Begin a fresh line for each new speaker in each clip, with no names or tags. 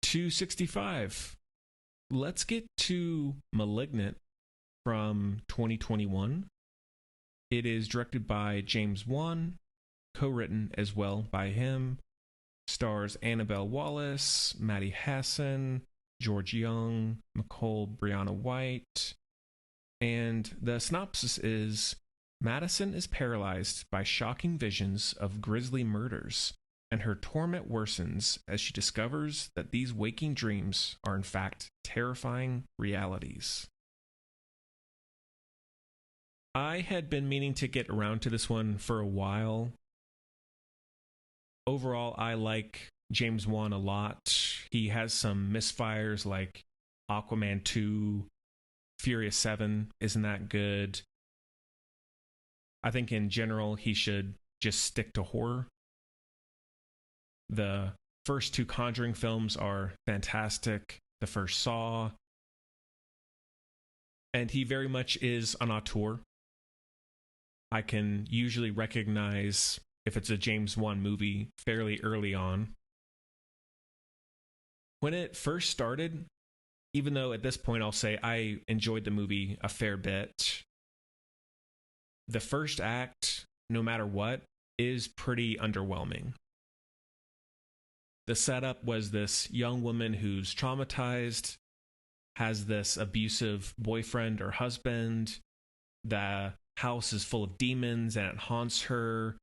265. Let's get to Malignant from 2021. It is directed by James Wan, co-written as well by him. Stars Annabelle Wallis, Maddie Hassan, George Young, Nicole Brianna White. And the synopsis is: Madison is paralyzed by shocking visions of grisly murders, and her torment worsens as she discovers that these waking dreams are in fact terrifying realities. I had been meaning to get around to this one for a while. Overall, I like James Wan a lot. He has some misfires like Aquaman 2, Furious 7 isn't that good. I think in general he should just stick to horror. The first two Conjuring films are fantastic. The first Saw. And he very much is an auteur. I can usually recognize if it's a James Wan movie fairly early on. When it first started, even though at this point I'll say I enjoyed the movie a fair bit, the first act, no matter what, is pretty underwhelming. The setup was this young woman who's traumatized, has this abusive boyfriend or husband. The house is full of demons and it haunts her.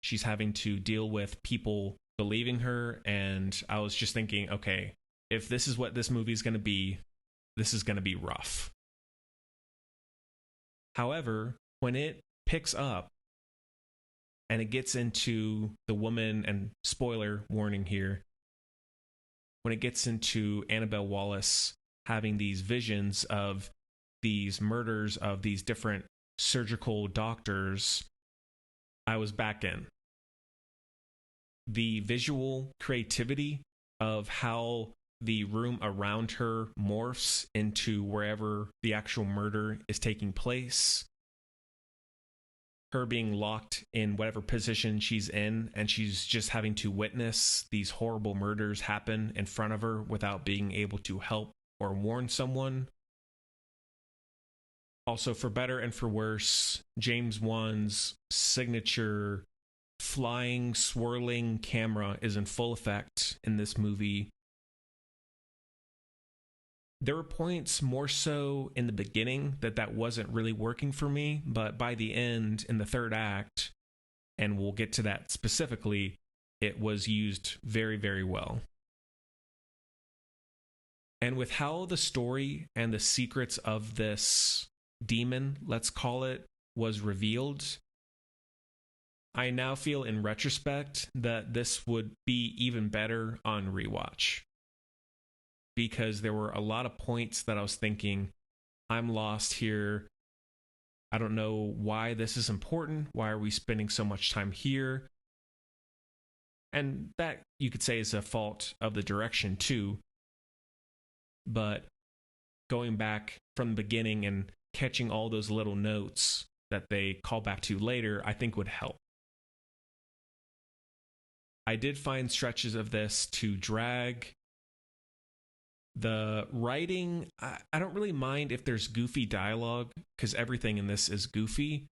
She's having to deal with people believing her. And I was just thinking, okay, if this is what this movie is going to be, this is going to be rough. However, when it picks up and it gets into the woman, and spoiler warning here, when it gets into Annabelle Wallis having these visions of these murders of these different surgical doctors, I was back in. The visual creativity of how the room around her morphs into wherever the actual murder is taking place, her being locked in whatever position she's in, and she's just having to witness these horrible murders happen in front of her without being able to help or warn someone. Also, for better and for worse, James Wan's signature flying, swirling camera is in full effect in this movie. There were points more so in the beginning that wasn't really working for me, but by the end, in the third act, and we'll get to that specifically, it was used very, very well. And with how the story and the secrets of this demon, let's call it, was revealed, I now feel in retrospect that this would be even better on rewatch. Because there were a lot of points that I was thinking, I'm lost here. I don't know why this is important. Why are we spending so much time here? And that, you could say, is a fault of the direction too. But going back from the beginning and catching all those little notes that they call back to later, I think would help. I did find stretches of this to drag. The writing, I don't really mind if there's goofy dialogue, because everything in this is goofy.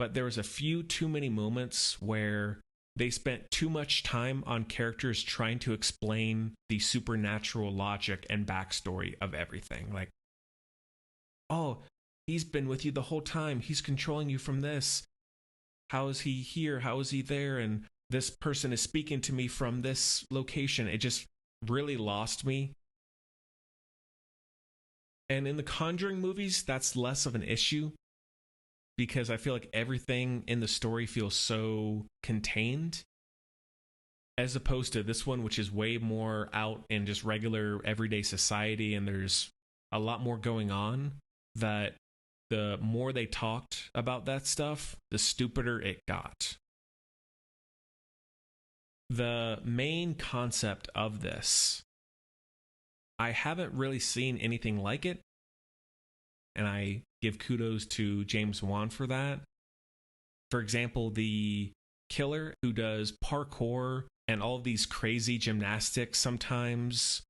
But there was a few too many moments where they spent too much time on characters trying to explain the supernatural logic and backstory of everything. Like, oh, he's been with you the whole time. He's controlling you from this. How is he here? How is he there? And this person is speaking to me from this location. It just really lost me. And in the Conjuring movies, that's less of an issue, because I feel like everything in the story feels so contained, as opposed to this one, which is way more out in just regular everyday society, and there's a lot more going on. That the more they talked about that stuff, the stupider it got. The main concept of this, I haven't really seen anything like it, and I give kudos to James Wan for that. For example, the killer who does parkour and all of these crazy gymnastics sometimes,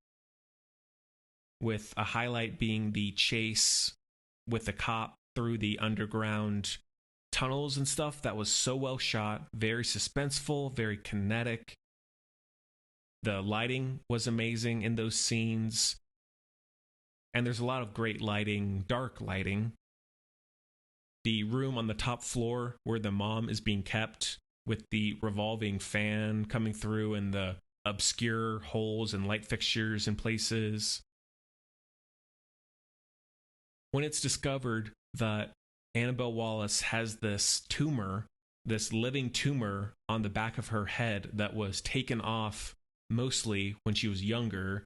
with a highlight being the chase with the cop through the underground tunnels and stuff. That was so well shot, very suspenseful, very kinetic. The lighting was amazing in those scenes, and there's a lot of great lighting, dark lighting. The room on the top floor where the mom is being kept, with the revolving fan coming through and the obscure holes and light fixtures in places. When it's discovered that Annabelle Wallis has this tumor, this living tumor on the back of her head that was taken off mostly when she was younger,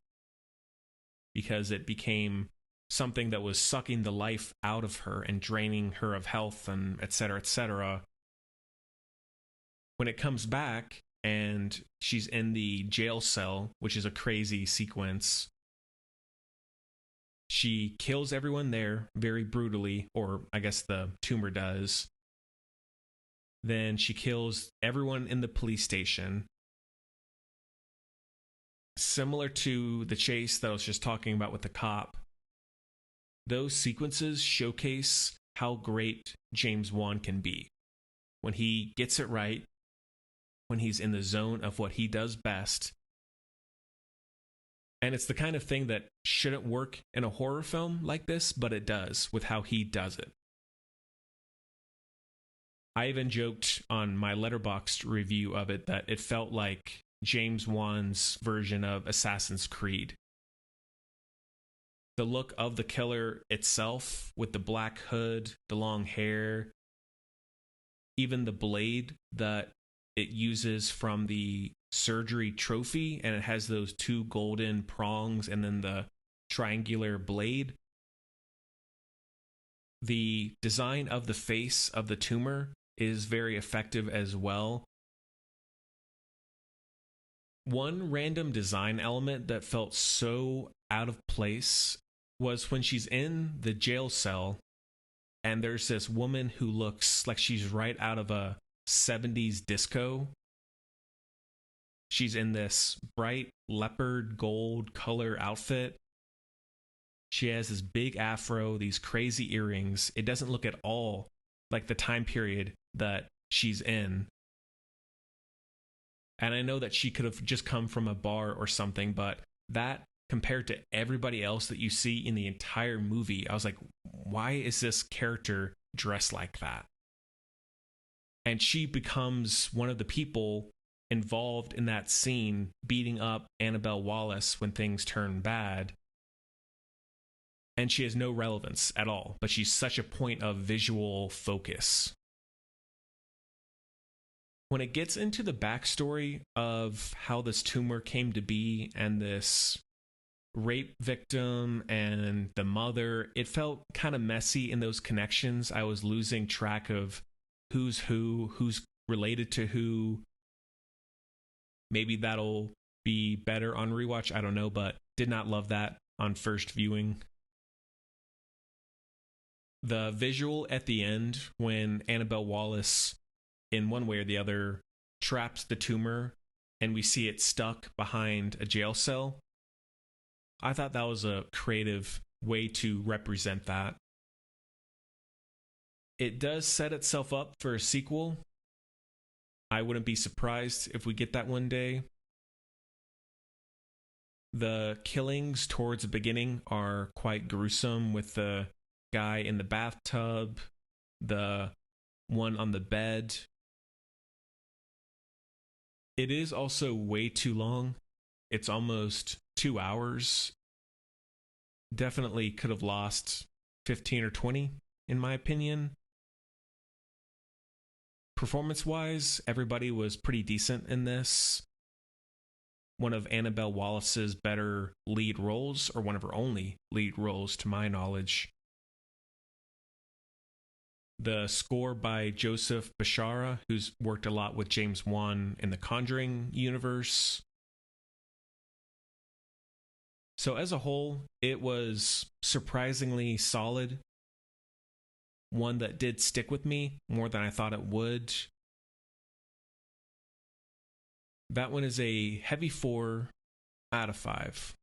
because it became something that was sucking the life out of her and draining her of health and etc., etc. When it comes back and she's in the jail cell, which is a crazy sequence, she kills everyone there very brutally, or I guess the tumor does. Then she kills everyone in the police station. Similar to the chase that I was just talking about with the cop, those sequences showcase how great James Wan can be. When he gets it right, when he's in the zone of what he does best. And it's the kind of thing that shouldn't work in a horror film like this, but it does with how he does it. I even joked on my Letterboxd review of it that it felt like James Wan's version of Assassin's Creed. The look of the killer itself, with the black hood, the long hair, even the blade that it uses from the surgery trophy, and it has those two golden prongs and then the triangular blade. The design of the face of the tumor is very effective as well. One random design element that felt so out of place was when she's in the jail cell and there's this woman who looks like she's right out of a 70s disco. She's in this bright leopard gold color outfit. She has this big afro, these crazy earrings. It doesn't look at all like the time period that she's in. And I know that she could have just come from a bar or something, but that, compared to everybody else that you see in the entire movie, I was like, why is this character dressed like that? And she becomes one of the people involved in that scene, beating up Annabelle Wallis when things turn bad. And she has no relevance at all, but she's such a point of visual focus. When it gets into the backstory of how this tumor came to be and this rape victim and the mother, it felt kind of messy in those connections. I was losing track of who's related to who. Maybe that'll be better on rewatch, I don't know, but did not love that on first viewing. The visual at the end, when Annabelle Wallis, in one way or the other, traps the tumor and we see it stuck behind a jail cell, I thought that was a creative way to represent that. It does set itself up for a sequel. I wouldn't be surprised if we get that one day. The killings towards the beginning are quite gruesome, with the guy in the bathtub, the one on the bed. It is also way too long. It's almost 2 hours. Definitely could have lost 15 or 20, in my opinion. Performance-wise, everybody was pretty decent in this. One of Annabelle Wallis's better lead roles, or one of her only lead roles to my knowledge. The score by Joseph Bishara, who's worked a lot with James Wan in the Conjuring universe. So as a whole, it was surprisingly solid. One that did stick with me more than I thought it would. That one is a heavy 4 out of 5.